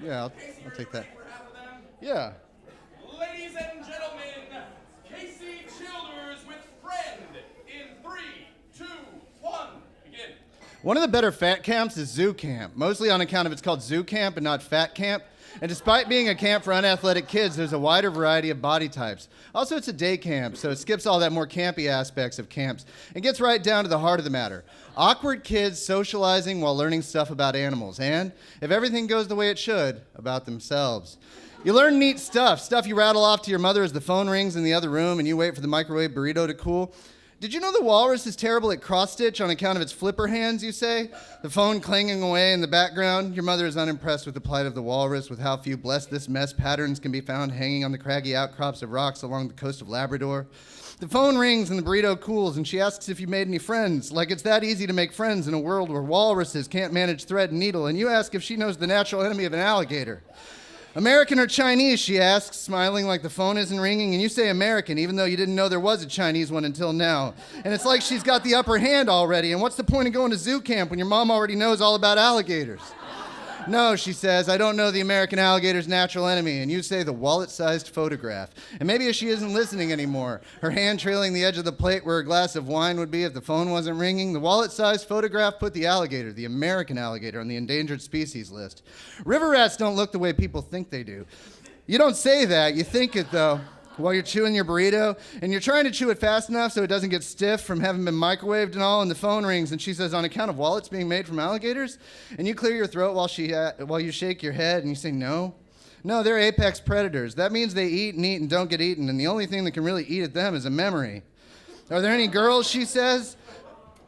Yeah, I'll take that. Yeah. Ladies and gentlemen, Casey Childers with Friend in 3, 2, 1, begin. One of the better fat camps is zoo camp, mostly on account of it's called zoo camp and not fat camp. And despite being a camp for unathletic kids, there's a wider variety of body types. Also, it's a day camp, so it skips all that more campy aspects of camps and gets right down to the heart of the matter. Awkward kids socializing while learning stuff about animals, and, if everything goes the way it should, about themselves. You learn neat stuff you rattle off to your mother as the phone rings in the other room and you wait for the microwave burrito to cool. Did you know the walrus is terrible at cross-stitch on account of its flipper hands, you say? The phone clanging away in the background. Your mother is unimpressed with the plight of the walrus, with how few bless this mess patterns can be found hanging on the craggy outcrops of rocks along the coast of Labrador. The phone rings and the burrito cools, and she asks if you made any friends, like it's that easy to make friends in a world where walruses can't manage thread and needle, and you ask if she knows the natural enemy of an alligator. American or Chinese, she asks, smiling like the phone isn't ringing, and you say American, even though you didn't know there was a Chinese one until now. And it's like she's got the upper hand already, and what's the point of going to zoo camp when your mom already knows all about alligators? No, she says, I don't know the American alligator's natural enemy, and you say the wallet-sized photograph. And maybe if she isn't listening anymore, her hand trailing the edge of the plate where a glass of wine would be if the phone wasn't ringing, the wallet-sized photograph put the alligator, the American alligator, on the endangered species list. River rats don't look the way people think they do. You don't say that, you think it though. While you're chewing your burrito, and you're trying to chew it fast enough so it doesn't get stiff from having been microwaved and all, and the phone rings, and she says, on account of wallets being made from alligators? And you clear your throat while you shake your head, and you say, no. No, they're apex predators. That means they eat and don't get eaten, and the only thing that can really eat at them is a memory. Are there any girls, she says?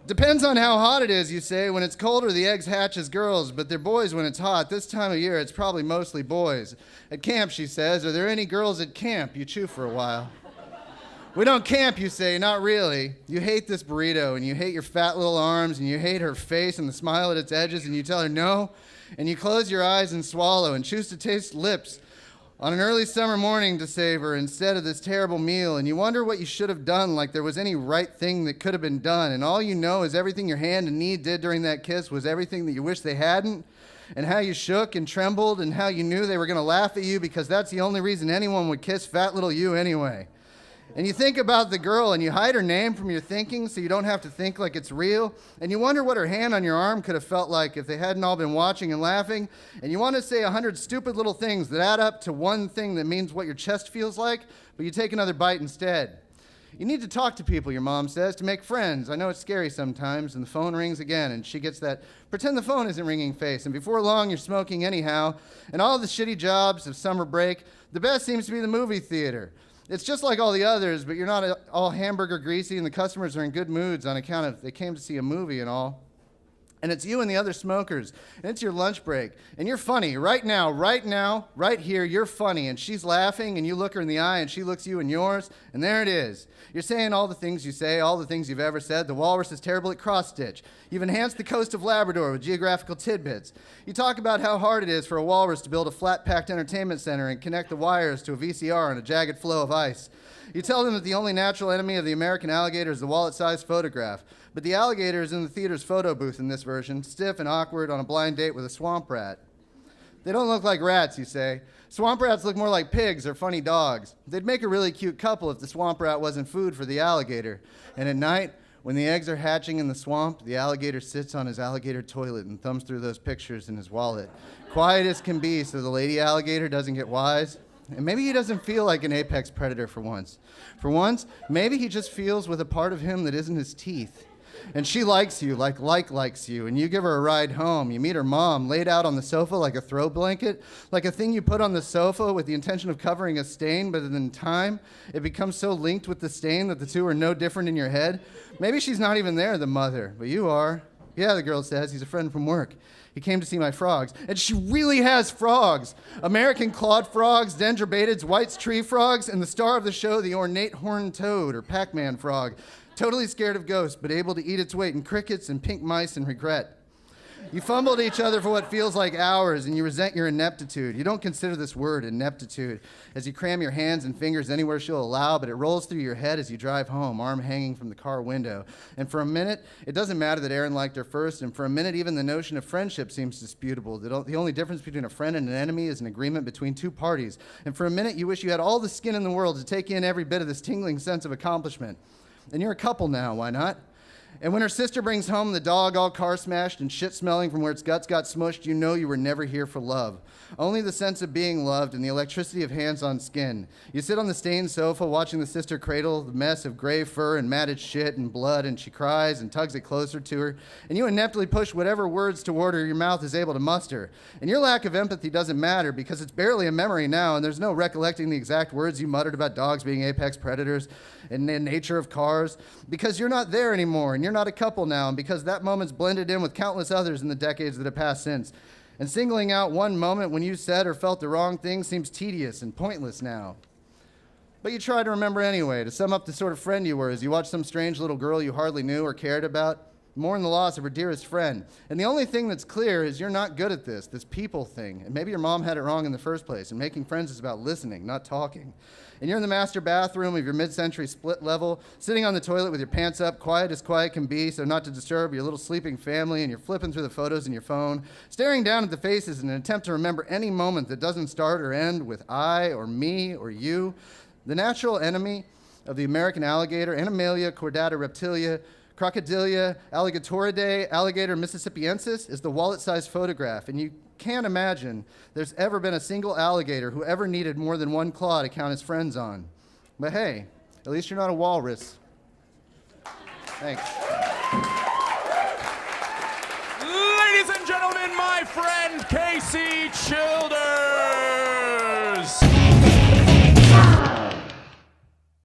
Depends on how hot it is, you say. When it's colder, the eggs hatch as girls, but they're boys when it's hot. This time of year, it's probably mostly boys. At camp, she says, are there any girls at camp? You chew for a while. We don't camp, you say, not really. You hate this burrito, and you hate your fat little arms, and you hate her face and the smile at its edges, and you tell her no, and you close your eyes and swallow and choose to taste lips on an early summer morning to savor instead of this terrible meal, and you wonder what you should have done, like there was any right thing that could have been done, and all you know is everything your hand and knee did during that kiss was everything that you wish they hadn't, and how you shook and trembled, and how you knew they were going to laugh at you because that's the only reason anyone would kiss fat little you anyway. And you think about the girl, and you hide her name from your thinking so you don't have to think like it's real. And you wonder what her hand on your arm could have felt like if they hadn't all been watching and laughing. And you want to say 100 stupid little things that add up to one thing that means what your chest feels like, but you take another bite instead. You need to talk to people, your mom says, to make friends. I know it's scary sometimes, and the phone rings again, and she gets that pretend the phone isn't ringing face. And before long, you're smoking anyhow. And all the shitty jobs of summer break, the best seems to be the movie theater. It's just like all the others, but you're not all hamburger greasy, and the customers are in good moods on account of they came to see a movie and all. And it's you and the other smokers, and it's your lunch break, and you're funny right now, right here, you're funny, and she's laughing, and you look her in the eye, and she looks you in yours, and there it is. You're saying all the things you say, all the things you've ever said. The walrus is terrible at cross-stitch. You've enhanced the coast of Labrador with geographical tidbits. You talk about how hard it is for a walrus to build a flat-packed entertainment center and connect the wires to a VCR on a jagged flow of ice. You tell them that the only natural enemy of the American alligator is the wallet-sized photograph. But the alligator is in the theater's photo booth in this version, stiff and awkward on a blind date with a swamp rat. They don't look like rats, you say. Swamp rats look more like pigs or funny dogs. They'd make a really cute couple if the swamp rat wasn't food for the alligator. And at night, when the eggs are hatching in the swamp, the alligator sits on his alligator toilet and thumbs through those pictures in his wallet. Quiet as can be so the lady alligator doesn't get wise. And maybe he doesn't feel like an apex predator for once. For once, maybe he just feels with a part of him that isn't his teeth. And she likes you, likes you, and you give her a ride home. You meet her mom, laid out on the sofa like a throw blanket, like a thing you put on the sofa with the intention of covering a stain, but in time, it becomes so linked with the stain that the two are no different in your head. Maybe she's not even there, the mother, but you are. Yeah, the girl says, he's a friend from work. He came to see my frogs. And she really has frogs. American clawed frogs, dendrobatids, White's tree frogs, and the star of the show, the ornate horned toad, or Pac-Man frog. Totally scared of ghosts, but able to eat its weight in crickets and pink mice and regret. You fumble at each other for what feels like hours, and you resent your ineptitude. You don't consider this word, ineptitude, as you cram your hands and fingers anywhere she'll allow, but it rolls through your head as you drive home, arm hanging from the car window. And for a minute, it doesn't matter that Aaron liked her first, and for a minute, even the notion of friendship seems disputable. The only difference between a friend and an enemy is an agreement between two parties. And for a minute, you wish you had all the skin in the world to take in every bit of this tingling sense of accomplishment. And you're a couple now, why not? And when her sister brings home the dog all car smashed and shit smelling from where its guts got smushed, you know you were never here for love. Only the sense of being loved and the electricity of hands on skin. You sit on the stained sofa watching the sister cradle the mess of gray fur and matted shit and blood, and she cries and tugs it closer to her, and you ineptly push whatever words toward her your mouth is able to muster. And your lack of empathy doesn't matter because it's barely a memory now, and there's no recollecting the exact words you muttered about dogs being apex predators and the nature of cars, because you're not there anymore, and you're not a couple now, and because that moment's blended in with countless others in the decades that have passed since. And singling out one moment when you said or felt the wrong thing seems tedious and pointless now. But you try to remember anyway, to sum up the sort of friend you were as you watched some strange little girl you hardly knew or cared about mourn the loss of her dearest friend. And the only thing that's clear is you're not good at this people thing. And maybe your mom had it wrong in the first place, and making friends is about listening, not talking. And you're in the master bathroom of your mid-century split level, sitting on the toilet with your pants up, quiet as quiet can be, so not to disturb your little sleeping family, and you're flipping through the photos in your phone, staring down at the faces in an attempt to remember any moment that doesn't start or end with I or me or you. The natural enemy of the American alligator, Animalia chordata reptilia, Crocodilia alligatoridae, alligator mississippiensis, is the wallet-sized photograph, and you can't imagine there's ever been a single alligator who ever needed more than one claw to count his friends on. But hey, at least you're not a walrus. Thanks. Ladies and gentlemen, my friend Casey Childers.